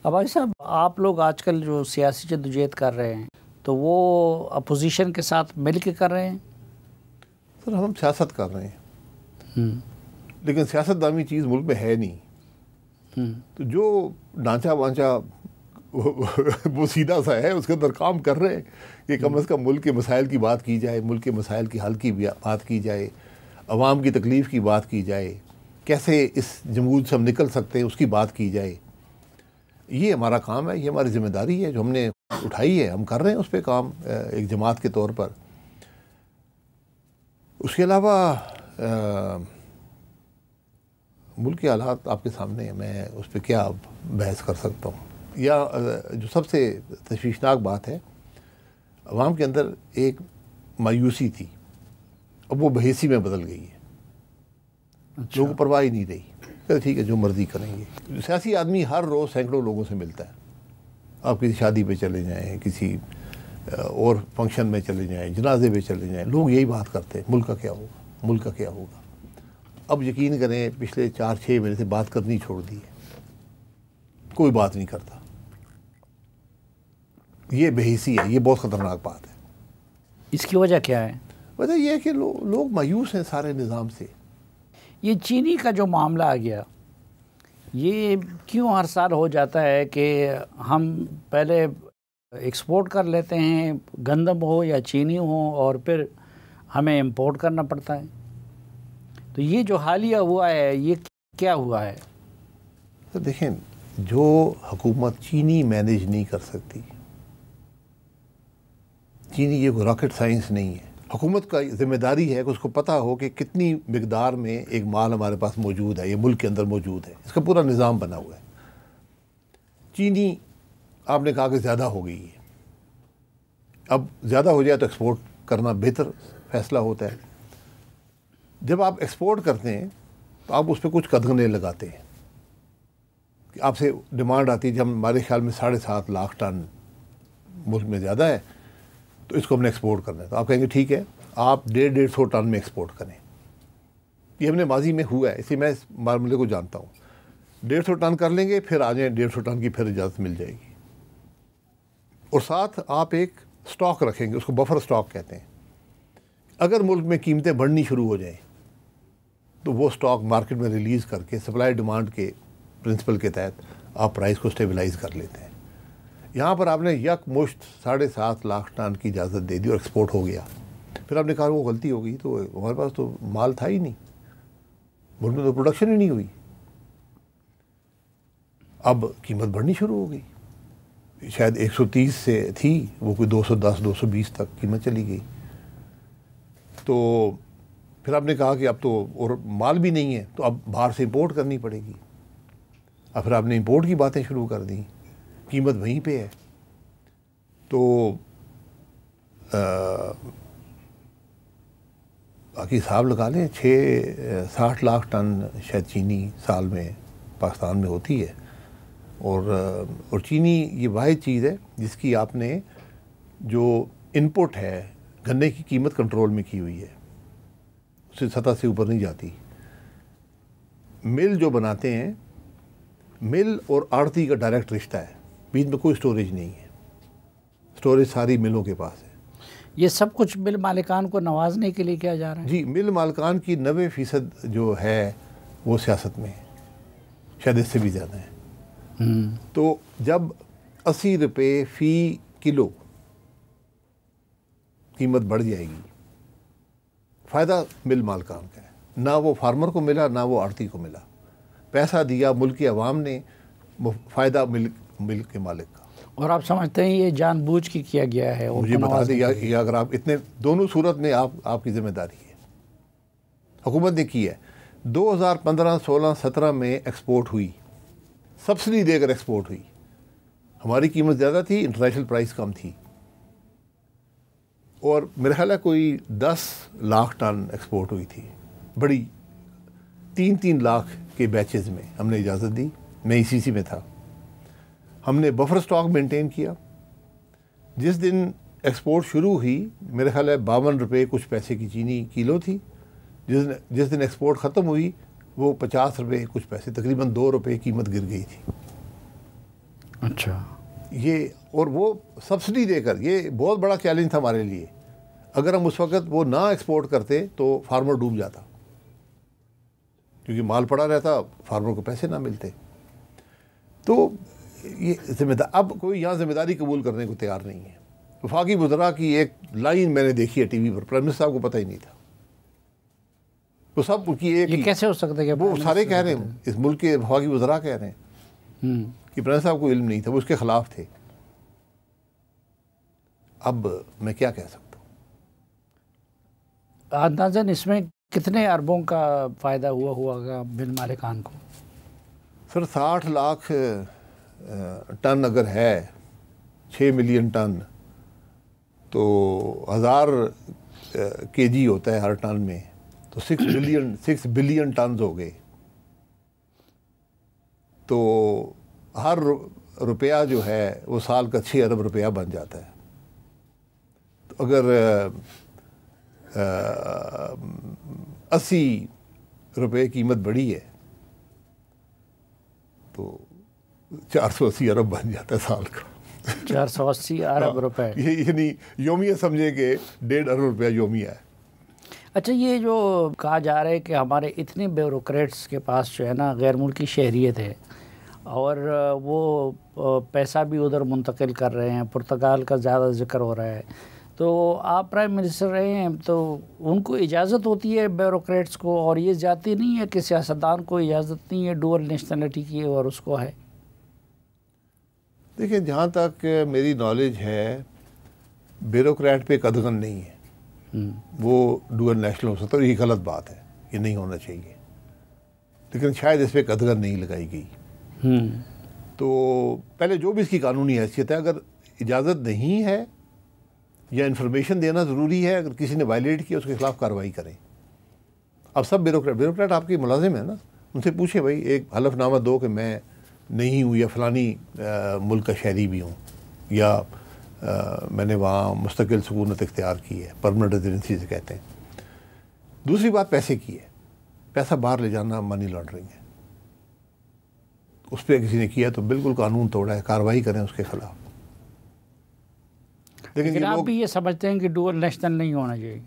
اب بھائی صاحب آپ لوگ آج کل جو سیاسی جدوجہد کر رہے ہیں تو وہ اپوزیشن کے ساتھ مل کے کر رہے ہیں؟ سر ہم سیاست کر رہے ہیں لیکن سیاست نامی چیز ملک میں ہے نہیں، تو جو ڈھانچہ وانچہ وہ سیدھا سا ہے اس کے اندر کام کر رہے ہیں کہ کم از کم ملک کے مسائل کی بات کی جائے، ملک کے مسائل کی حل کی بات کی جائے، عوام کی تکلیف کی بات کی جائے، کیسے اس جمود سے ہم نکل سکتے ہیں اس کی بات کی جائے۔ یہ ہمارا کام ہے، یہ ہماری ذمہ داری ہے جو ہم نے اٹھائی ہے، ہم کر رہے ہیں اس پہ کام ایک جماعت کے طور پر۔ اس کے علاوہ ملک کے حالات آپ کے سامنے ہیں، میں اس پہ کیا بحث کر سکتا ہوں۔ یا جو سب سے تشویشناک بات ہے، عوام کے اندر ایک مایوسی تھی، اب وہ بحیثی میں بدل گئی ہے۔ لوگوں کو پرواہ ہی نہیں رہی، کہ ٹھیک ہے جو مرضی کریں گے۔ سیاسی آدمی ہر روز سینکڑوں لوگوں سے ملتا ہے، آپ کسی شادی پہ چلے جائیں، کسی اور فنکشن میں چلے جائیں، جنازے پہ چلے جائیں، لوگ یہی بات کرتے ہیں ملک کا کیا ہوگا، ملک کا کیا ہوگا۔ اب یقین کریں پچھلے 4-6 مہینے سے بات کرنی چھوڑ دی ہے، کوئی بات نہیں کرتا۔ یہ بحیثی ہے، یہ بہت خطرناک بات ہے۔ اس کی وجہ کیا ہے؟ وجہ یہ ہے کہ لوگ مایوس ہیں سارے نظام سے۔ یہ چینی کا جو معاملہ آ گیا، یہ کیوں ہر سال ہو جاتا ہے کہ ہم پہلے ایکسپورٹ کر لیتے ہیں، گندم ہو یا چینی ہو، اور پھر ہمیں امپورٹ کرنا پڑتا ہے؟ تو یہ جو حالیہ ہوا ہے یہ کیا ہوا ہے؟ تو دیکھیں، جو حکومت چینی مینیج نہیں کر سکتی، چینی یہ کوئی راکٹ سائنس نہیں ہے۔ حکومت کا ذمہ داری ہے کہ اس کو پتہ ہو کہ کتنی مقدار میں ایک مال ہمارے پاس موجود ہے، یہ ملک کے اندر موجود ہے، اس کا پورا نظام بنا ہوا ہے۔ چینی آپ نے کہا کہ زیادہ ہو گئی ہے، اب زیادہ ہو جائے تو ایکسپورٹ کرنا بہتر فیصلہ ہوتا ہے۔ جب آپ ایکسپورٹ کرتے ہیں تو آپ اس پہ کچھ قدغنے لگاتے ہیں، کہ آپ سے ڈیمانڈ آتی ہے، جب ہمارے خیال میں 7.5 لاکھ ٹن ملک میں زیادہ ہے تو اس کو ہم نے ایکسپورٹ کرنا ہے، تو آپ کہیں گے ٹھیک ہے آپ 150 ٹن میں ایکسپورٹ کریں۔ یہ ہم نے ماضی میں ہوا ہے، اسی میں اس معاملے کو جانتا ہوں۔ 150 ٹن کر لیں گے، پھر آ جائیں 150 ٹن کی پھر اجازت مل جائے گی، اور ساتھ آپ ایک سٹاک رکھیں گے، اس کو بفر سٹاک کہتے ہیں۔ اگر ملک میں قیمتیں بڑھنی شروع ہو جائیں تو وہ سٹاک مارکیٹ میں ریلیز کر کے سپلائی ڈیمانڈ کے پرنسپل کے تحت آپ پرائز کو سٹیبلائز کر لیتے ہیں۔ یہاں پر آپ نے یک مشت 7.5 لاکھ ٹن کی اجازت دے دی اور ایکسپورٹ ہو گیا، پھر آپ نے کہا وہ غلطی ہو گئی، تو ہمارے پاس تو مال تھا ہی نہیں، ملک میں تو پروڈکشن ہی نہیں ہوئی، اب قیمت بڑھنی شروع ہو گئی، شاید 130 سے تھی وہ کوئی 210 220 تک قیمت چلی گئی۔ تو پھر آپ نے کہا کہ اب تو اور مال بھی نہیں ہے تو اب باہر سے امپورٹ کرنی پڑے گی، اب پھر آپ نے امپورٹ کی باتیں شروع کر دیں، قیمت وہیں پہ ہے۔ تو باقی حساب لگا لیں، 60 لاکھ ٹن شاید چینی سال میں پاکستان میں ہوتی ہے، اور چینی یہ واحد چیز ہے جس کی آپ نے جو انپٹ ہے گنے کی قیمت کنٹرول میں کی ہوئی ہے، اس سے سطح سے اوپر نہیں جاتی۔ مل جو بناتے ہیں، مل اور آڑتی کا ڈائریکٹ رشتہ ہے، بیچ میں کوئی سٹوریج نہیں ہے، سٹوریج ساری ملوں کے پاس ہے۔ یہ سب کچھ مل مالکان کو نوازنے کے لیے کیا جا رہا ہے؟ جی، مل مالکان کی 90% جو ہے وہ سیاست میں ہے، شاید اس سے بھی زیادہ ہے۔ تو جب 80 روپے فی کلو قیمت بڑھ جائے گی، فائدہ مل مالکان کا ہے، نہ وہ فارمر کو ملا نہ وہ آڑتی کو ملا، پیسہ دیا ملک کی عوام نے، فائدہ ملک کے مالک کا۔ اور آپ سمجھتے ہیں یہ جان بوجھ کے کیا گیا ہے؟ مجھے بتا دیں، یا اگر آپ اتنے دونوں صورت میں آپ کی ذمہ داری ہے، حکومت نے کی ہے۔ 2015 16 17 میں ایکسپورٹ ہوئی، سبسڈی دے کر ایکسپورٹ ہوئی، ہماری قیمت زیادہ تھی، انٹرنیشنل پرائس کم تھی، اور میرا خیال ہے کوئی 10 لاکھ ٹن ایکسپورٹ ہوئی تھی، بڑی 3 لاکھ کے بیچز میں ہم نے اجازت دی، میں ای سی سی میں تھا۔ ہم نے بفر سٹاک مینٹین کیا، جس دن ایکسپورٹ شروع ہوئی میرے خیال ہے 52 روپے کچھ پیسے کی چینی کلو تھی، جس دن ایکسپورٹ ختم ہوئی وہ 50 روپے کچھ پیسے، تقریباً 2 روپے قیمت گر گئی تھی۔ اچھا یہ، اور وہ سبسڈی دے کر، یہ بہت بڑا چیلنج تھا ہمارے لیے. اگر ہم اس وقت وہ نہ ایکسپورٹ کرتے تو فارمر ڈوب جاتا، کیونکہ مال پڑا رہتا، فارمر کو پیسے نہ ملتے. تو یہ ذمہ دار، اب کوئی یہاں ذمہ داری قبول کرنے کو تیار نہیں ہے. وفاقی وزراء کی ایک لائن میں نے دیکھی ہے ٹی وی پر، پرائم منسٹر صاحب کو پتہ ہی نہیں تھا. وہ سب ان کی ایک یہ کیسے ہو سکتا ہے کہ وہ سارے کہہ رہے ہیں، اس ملک کے وفاقی وزراء کہہ رہے ہیں کہ پرائم منسٹر صاحب کو علم نہیں تھا، وہ اس کے خلاف تھے. اب میں کیا کہہ سکتا ہوں؟ اندازاً اس میں کتنے اربوں کا فائدہ ہوگا مل مالکان کو؟ سر 60 لاکھ ٹن اگر ہے، 6 ملین ٹن، تو 1000 کے جی ہوتا ہے ہر ٹن میں، تو 6 بلین ٹنز ہو گئے. تو ہر روپیہ جو ہے وہ سال کا 6 ارب روپیہ بن جاتا ہے. تو اگر 80 روپے قیمت بڑھی ہے تو 480 ارب بن جاتا ہے سال کا. 480 ارب روپے، یعنی یومیہ سمجھے کہ 1.5 ارب روپیہ یومیہ ہے. اچھا، یہ جو کہا جا رہا ہے کہ ہمارے اتنے بیوروکریٹس کے پاس جو ہے نا غیر ملکی شہریت ہے، اور وہ پیسہ بھی ادھر منتقل کر رہے ہیں، پرتگال کا زیادہ ذکر ہو رہا ہے. تو آپ پرائم منسٹر رہے ہیں، تو ان کو اجازت ہوتی ہے بیوروکریٹس کو، اور یہ جاتی نہیں ہے کہ سیاستدان کو اجازت نہیں ہے ڈوئل نیشنلٹی کی اور اس کو ہے؟ دیکھیں، جہاں تک میری نالج ہے بیوروکریٹ پہ قدغن نہیں ہے. وہ ڈوئل نیشنل ہو سکتا ہے، یہ غلط بات ہے، یہ نہیں ہونا چاہیے، لیکن شاید اس پہ قدغن نہیں لگائی گئی. تو پہلے جو بھی اس کی قانونی حیثیت ہے، اگر اجازت نہیں ہے یا انفارمیشن دینا ضروری ہے، اگر کسی نے وائلیٹ کیا اس کے خلاف کارروائی کریں. اب سب بیوروکریٹ آپ کے ملازم ہیں نا، ان سے پوچھیں بھائی ایک حلف نامہ دو کہ میں نہیں ہوں یا فلانی ملک کا شہری بھی ہوں، یا میں نے وہاں مستقل سکونت اختیار کی ہے، پرمننٹ ریزیڈنسی سے کہتے ہیں. دوسری بات پیسے کی ہے. پیسہ باہر لے جانا منی لانڈرنگ ہے. اس پہ کسی نے کیا تو بالکل قانون توڑا ہے، کارروائی کریں اس کے خلاف. لیکن آپ بھی یہ سمجھتے ہیں کہ ڈوئل نیشنل نہیں ہونا چاہیے؟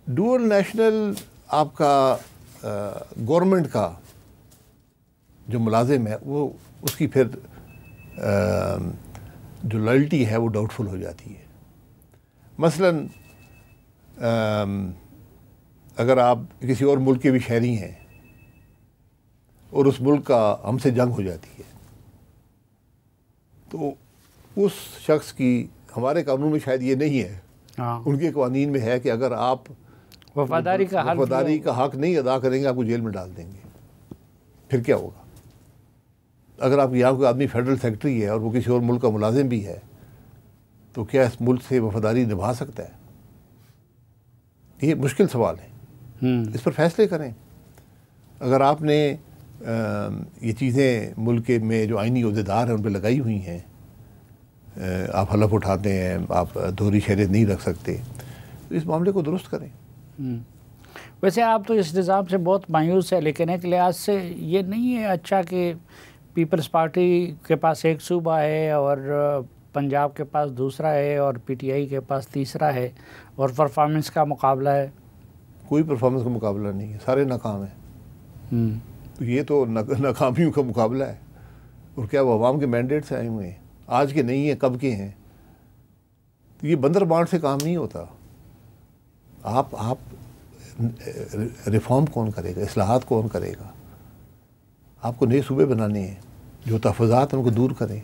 ڈوئل نیشنل آپ کا گورنمنٹ کا جو ملازم ہے، وہ اس کی پھر جو لائلٹی ہے وہ ڈاؤٹ فل ہو جاتی ہے. مثلاً اگر آپ کسی اور ملک کے بھی شہری ہیں اور اس ملک کا ہم سے جنگ ہو جاتی ہے، تو اس شخص کی، ہمارے قانون میں شاید یہ نہیں ہے، ان کے قوانین میں ہے کہ اگر آپ وفاداری کا حق نہیں ادا کریں گے آپ کو جیل میں ڈال دیں گے. پھر کیا ہوگا؟ اگر آپ یہاں کوئی آدمی فیڈرل سیکرٹری ہے اور وہ کسی اور ملک کا ملازم بھی ہے، تو کیا اس ملک سے وفاداری نبھا سکتا ہے؟ یہ مشکل سوال ہے، اس پر فیصلے کریں. اگر آپ نے یہ چیزیں ملک میں جو آئینی عہدیدار ہیں ان پہ لگائی ہوئی ہیں، آپ حلف اٹھاتے ہیں، آپ دوہری شہریت نہیں رکھ سکتے، تو اس معاملے کو درست کریں. ویسے آپ تو اس نظام سے بہت مایوس ہے، لیکن ایک لحاظ سے یہ نہیں ہے اچھا کہ پیپلز پارٹی کے پاس ایک صوبہ ہے اور پنجاب کے پاس دوسرا ہے اور پی ٹی آئی کے پاس تیسرا ہے، اور پرفارمنس کا مقابلہ ہے؟ کوئی پرفارمنس کا مقابلہ نہیں ہے، سارے ناکام ہیں. تو یہ تو ناکامیوں کا مقابلہ ہے. اور کیا وہ عوام کے مینڈیٹ سے آئے ہوئے ہیں؟ آج کے نہیں ہیں، کب کے ہیں. تو یہ بندر بانٹ سے کام نہیں ہوتا. آپ ریفارم کون کرے گا؟ اصلاحات کون کرے گا؟ آپ کو نئے صوبے بنانے ہیں، جو تحفظات ان کو دور کریں.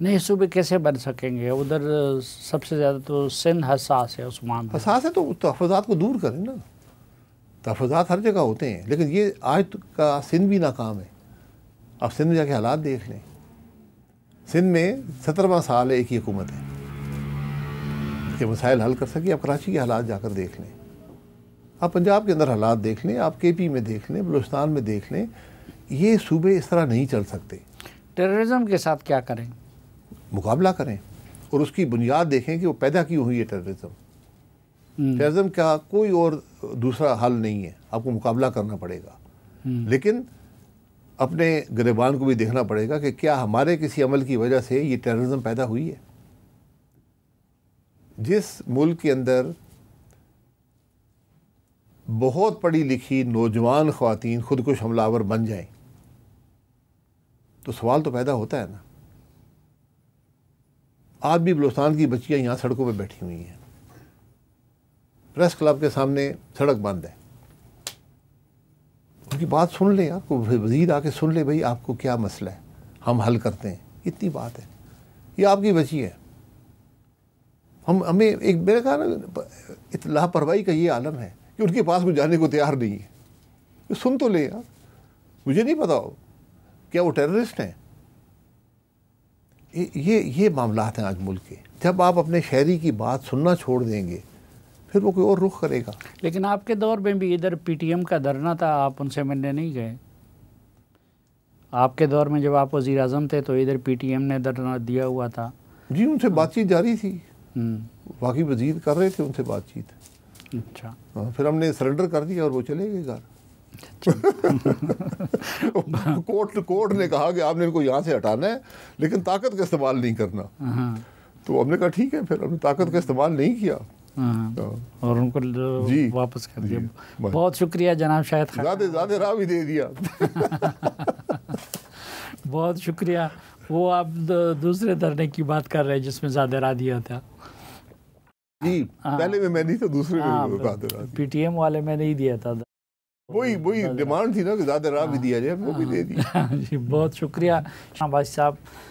نئے صوبے کیسے بن سکیں گے؟ ادھر سب سے زیادہ تو سندھ حساس ہے، اس معاملے حساس ہے، تو تحفظات کو دور کریں نا. تحفظات ہر جگہ ہوتے ہیں، لیکن یہ آج کا سندھ بھی ناکام ہے. آپ سندھ میں جا کے حالات دیکھ لیں. سندھ میں 17واں سال ہے ایک ہی حکومت ہے کہ مسائل حل کر سکی. آپ کراچی کے حالات جا کر دیکھ لیں، آپ پنجاب کے اندر حالات دیکھ لیں، آپ کے پی میں دیکھ لیں، بلوچستان میں دیکھ لیں. یہ صوبے اس طرح نہیں چل سکتے. ٹیررزم کے ساتھ کیا کریں؟ مقابلہ کریں، اور اس کی بنیاد دیکھیں کہ وہ پیدا کیوں ہوئی ہے. ٹیررزم کا کوئی اور دوسرا حل نہیں ہے، آپ کو مقابلہ کرنا پڑے گا. لیکن اپنے گریبان کو بھی دیکھنا پڑے گا کہ کیا ہمارے کسی عمل کی وجہ سے یہ ٹیررزم پیدا ہوئی ہے. جس ملک کے اندر بہت پڑھی لکھی نوجوان خواتین خودکش حملہ آور بن جائیں تو سوال تو پیدا ہوتا ہے نا. آج بھی بلوچستان کی بچیاں یہاں سڑکوں پہ بیٹھی ہوئی ہیں, پریس کلب کے سامنے سڑک بند ہے, ان کی بات سن لیں, آپ کو وزیر آ کے سن لے بھائی آپ کو کیا مسئلہ ہے, ہم حل کرتے ہیں, اتنی بات ہے. یہ آپ کی بچی ہے. ہمیں ایک میرے کہا نا لاپرواہی کا یہ عالم ہے کہ ان کے پاس وہ جانے کو تیار نہیں ہے. سن تو لیں آپ, مجھے نہیں پتا ہو کیا وہ ٹیررسٹ ہیں. یہ معاملات ہیں آج ملک کے. جب آپ اپنے شہری کی بات سننا چھوڑ دیں گے پھر وہ کوئی اور رخ کرے گا. لیکن آپ کے دور میں بھی ادھر پی ٹی ایم کا دھرنا تھا, آپ ان سے ملنے نہیں گئے؟ آپ کے دور میں جب آپ وزیر اعظم تھے تو ادھر پی ٹی ایم نے دھرنا دیا ہوا تھا. جی ان سے بات چیت جاری تھی, باقی وزیر کر رہے تھے ان سے بات چیت. اچھا, پھر ہم نے سرنڈر کر دیا اور وہ چلے گئے گھر. کورٹ نے کہا کہ آپ نے ان کو یہاں سے ہٹانا ہے لیکن طاقت کا استعمال نہیں کرنا. تو ہم نے کہا ٹھیک ہے, پھر ہم نے طاقت کا استعمال نہیں کیا اور ان کو واپس کر دیا. بہت شکریہ جناب شاہد خان, زیادہ راہ بھی دے دیا. بہت شکریہ. وہ آپ دوسرے دھرنے کی بات کر رہے ہیں جس میں زیادہ راہ دیا تھا. جی پہلے میں نہیں تھا, دوسرے میں پی ٹی ایم والے میں نہیں دیا تھا. وہی ڈیمانڈ تھی نا کہ زیادہ راہ بھی دیا جائے, وہ بھی دے دیا. جی بہت شکریہ شاہباز صاحب.